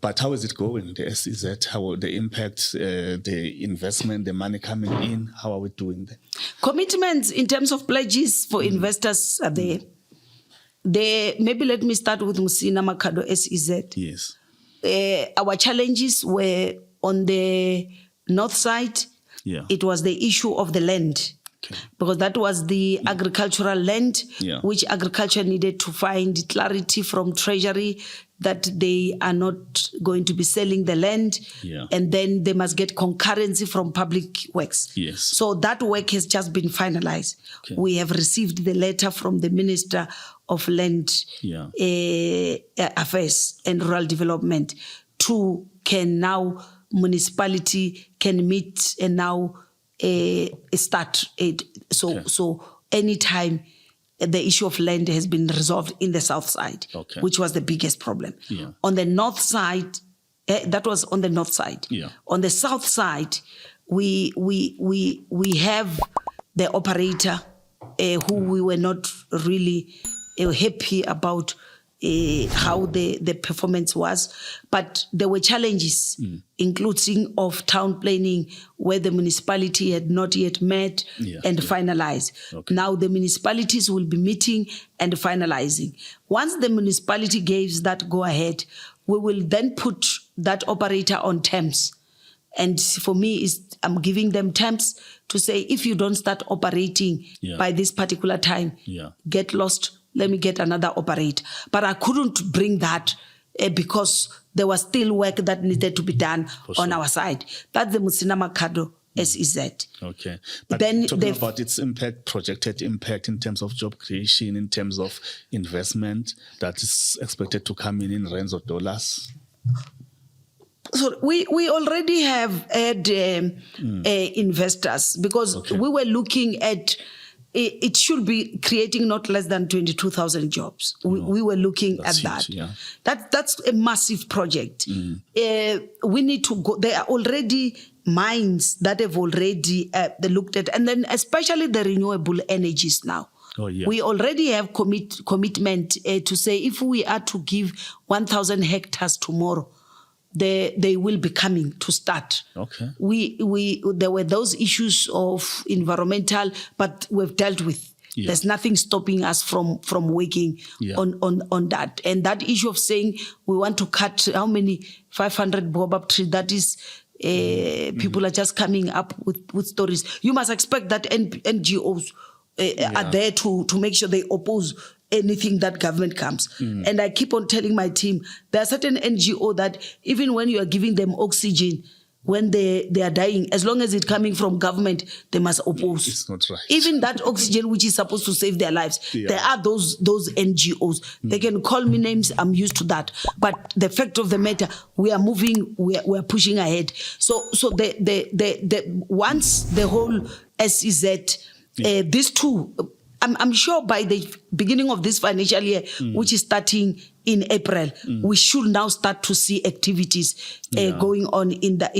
But how is it going, the SEZ? How the impact, the investment, the money coming in? How are we doing that? Commitments in terms of pledges for investors are there. Maybe let me start with Musina Makhado SEZ. Yes. Our challenges were on the north side. Yeah. It was the issue of the land. Okay. Because that was the agricultural land, which agriculture needed to find clarity from Treasury that they are not going to be selling the land, and then they must get concurrency from Public Works. Yes. So that work has just been finalized. Okay. We have received the letter from the Minister of Land Affairs and Rural Development municipality can meet and now start it. So anytime the issue of land has been resolved in the south side, which was the biggest problem. Yeah. On the north side, that was on the north side. Yeah. On the south side, we have the operator who we were not really happy about how the performance was, but there were challenges, including of town planning, where the municipality had not yet met and finalized. Okay. Now the municipalities will be meeting and finalizing. Once the municipality gives that go-ahead, we will then put that operator on terms. And for me, I'm giving them terms to say, if you don't start operating by this particular time, get lost, let me get another operator. But I couldn't bring that because there was still work that needed to be done on our side. That's the Musina Makhado SEZ. Okay. But then talking about its impact, projected impact in terms of job creation, in terms of investment that is expected to come in rands of dollars. So we already have had investors because we were looking at it should be creating not less than 22,000 jobs. We were looking at that. Huge, that's a massive project. We need to go. There are already mines that have already looked at, and then especially the renewable energies now. We already have commitment to say if we are to give 1,000 hectares tomorrow, they will be coming to start. Okay. There were those issues of environmental, but we've dealt with. Yeah. There's nothing stopping us from working on that. And that issue of saying we want to cut how many 500 baobab trees, that is people are just coming up with stories. You must expect that NGOs are there to make sure they oppose anything that government comes. And I keep on telling my team, there are certain NGO that even when you are giving them oxygen, when they are dying, as long as it's coming from government, they must oppose. It's not right. Even that oxygen which is supposed to save their lives, there are those NGOs. They can call me names, I'm used to that. But the fact of the matter, we are moving, we are pushing ahead. So once the whole SEZ, these two, I'm sure by the beginning of this financial year, which is starting in April, we should now start to see activities going on in that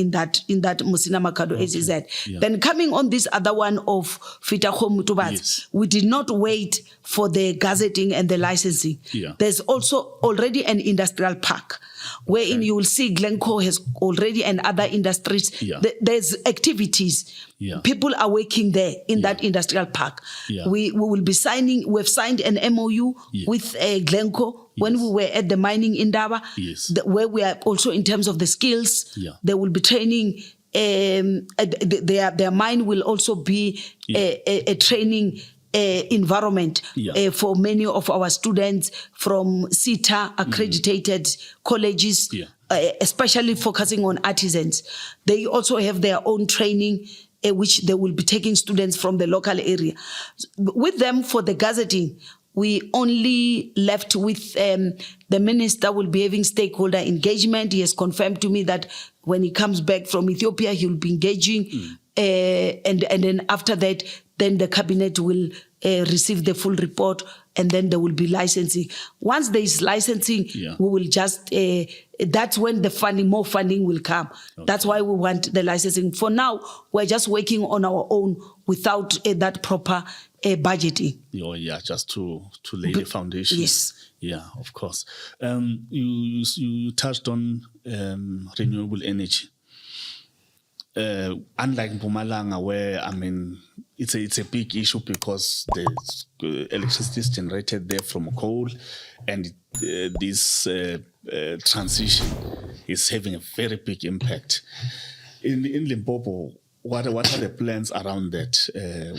Musina Makhado SEZ. Then coming on this other one of Phophi, we did not wait for the gazetting and the licensing. There's also already an industrial park wherein you will see Glencore has already and other industries. There's activities. People are working there in that industrial park. We will be signing, we've signed an MOU with Glencore when we were at the mining in Daba, where we are also in terms of the skills, they will be training. Their mine will also be a training environment for many of our students from CETA accredited colleges, especially focusing on artisans. They also have their own training, which they will be taking students from the local area. With them for the gazetting, we only left with the minister will be having stakeholder engagement. He has confirmed to me that when he comes back from Ethiopia, he will be engaging. And then after that, then the cabinet will receive the full report, and then there will be licensing. Once there is licensing, we will just, that's when the more funding will come. That's why we want the licensing. For now, we're just working on our own without that proper budgeting. Just to lay the foundation. Yeah, of course. You touched on renewable energy. Unlike Mpumalanga, where it's a big issue because the electricity is generated there from coal, and this transition is having a very big impact. In Limpopo, what are the plans around that?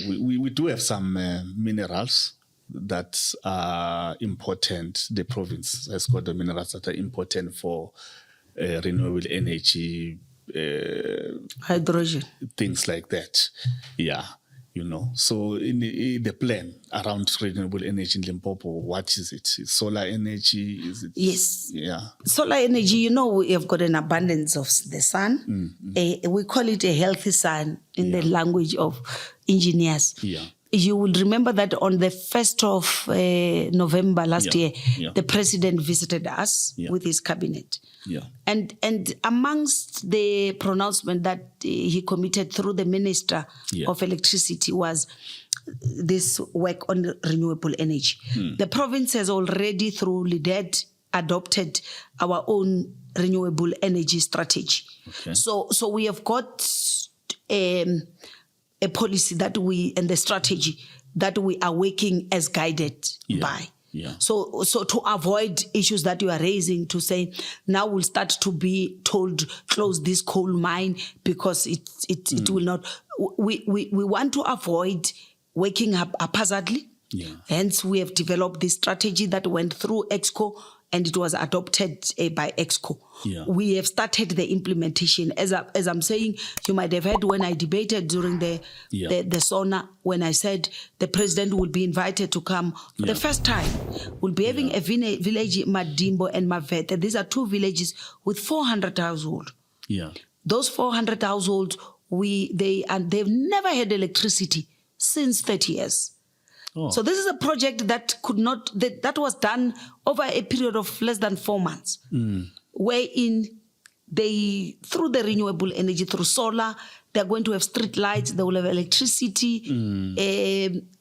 We do have some minerals that are important. The province has got the minerals that are important for renewable energy, hydrogen, things like that. Yeah, So in the plan around renewable energy in Limpopo, what is it? Is solar energy? Is it? Yes. Yeah. Solar energy, we have got an abundance of the sun. We call it a healthy sun in the language of engineers. Yeah. You will remember that on the 1st of November last year, the president visited us with his cabinet. Yeah. And amongst the pronouncement that he committed through the Minister of Electricity was this work on renewable energy. The province has already, through LIDED, adopted our own renewable energy strategy. Okay. So we have got a policy and the strategy that we are working as guided by. Yeah. So to avoid issues that you are raising, to say now we'll start to be told close this coal mine because it will not. We want to avoid waking up haphazardly. Yeah. Hence, we have developed this strategy that went through EXCO and it was adopted by EXCO. Yeah. We have started the implementation. As I'm saying, you might have heard when I debated during the SONA, when I said the president will be invited to come for the first time. We'll be having a village, Madimbo and Mavete. These are two villages with 400 households. Yeah. Those 400 households, they've never had electricity since 30 years. Oh. So this is a project that that was done over a period of less than 4 months, wherein through the renewable energy, through solar, they're going to have street lights, they will have electricity.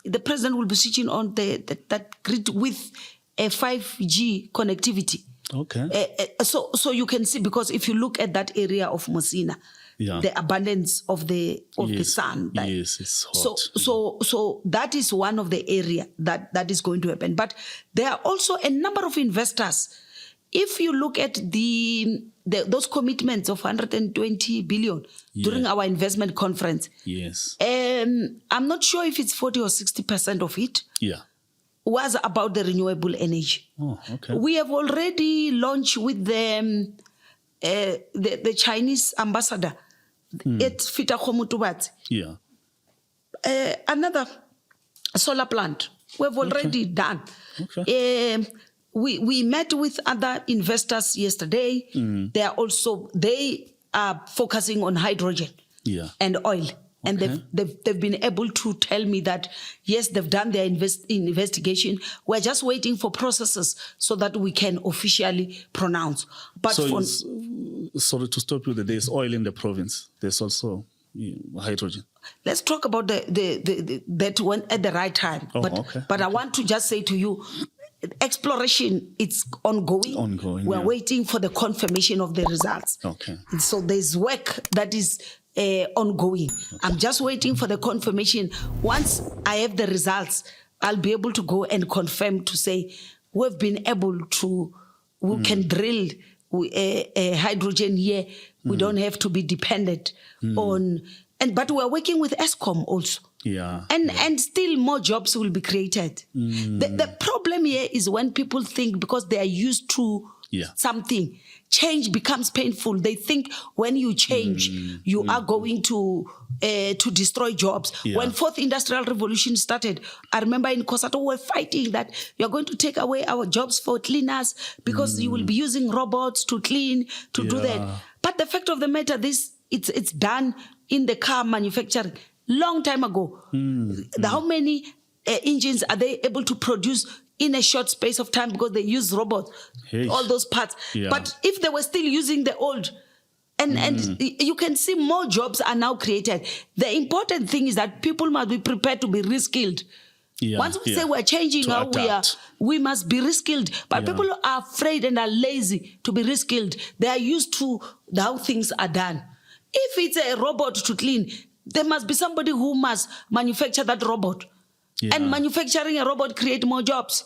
The president will be switching on that grid with a 5G connectivity. Okay. So you can see, because if you look at that area of Mosina, the abundance of the sun. Yes, it's hot. So that is one of the area that is going to happen. But there are also a number of investors. If you look at those commitments of 120 billion during our investment conference, yes, I'm not sure if it's 40 or 60% of it. Yeah. Was about the renewable energy. Oh, okay. We have already launched with the Chinese ambassador at Phophi Ramathuba. Yeah. Another solar plant we've already done. Okay. We met with other investors yesterday. They are focusing on hydrogen and oil. And they've been able to tell me that, yes, they've done their investigation. We're just waiting for processes so that we can officially pronounce. But sorry to stop you, there's oil in the province. There's also hydrogen. Let's talk about that one at the right time. But I want to just say to you, exploration, it's ongoing. We're waiting for the confirmation of the results. Okay. So there's work that is ongoing. Okay. I'm just waiting for the confirmation. Once I have the results, I'll be able to go and confirm to say we've been able to, we can drill hydrogen here. We don't have to be dependent on, but we're working with ESCOM also. Yeah. And still more jobs will be created. The problem here is when people think because they are used to something, change becomes painful. They think when you change, you are going to destroy jobs. Yeah. When fourth industrial revolution started, I remember in Kosato we were fighting that you're going to take away our jobs for cleaners because you will be using robots to clean, to do that. But the fact of the matter, it's done in the car manufacturing long time ago. How many engines are they able to produce in a short space of time because they use robots, all those parts. Yeah. But if they were still using the old, and you can see more jobs are now created. The important thing is that people must be prepared to be reskilled Yeah, Once we yeah. say we're changing To how adapt. we must be reskilled. But Yeah. people are afraid and are lazy to be reskilled. They are used to how things are done. If it's a robot to clean, there must be somebody who must manufacture that robot. Yeah. And manufacturing a robot create more jobs.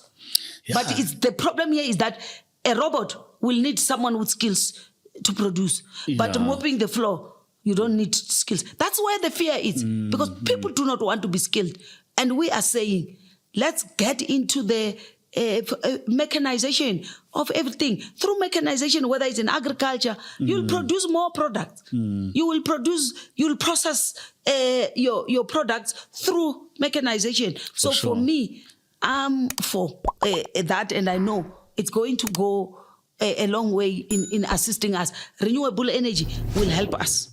Yeah. But the problem here is that a robot will need someone with skills to produce. But Yeah. mopping the floor, you don't need skills. That's where the fear is, because people do not want to be skilled. And we are saying, let's get into the mechanization of everything. Through mechanization, whether it's in agriculture, you'll produce more products. You will process your products through mechanization. So sure. for me, I'm for that, and I know it's going to go a long way in assisting us. Renewable energy will help us.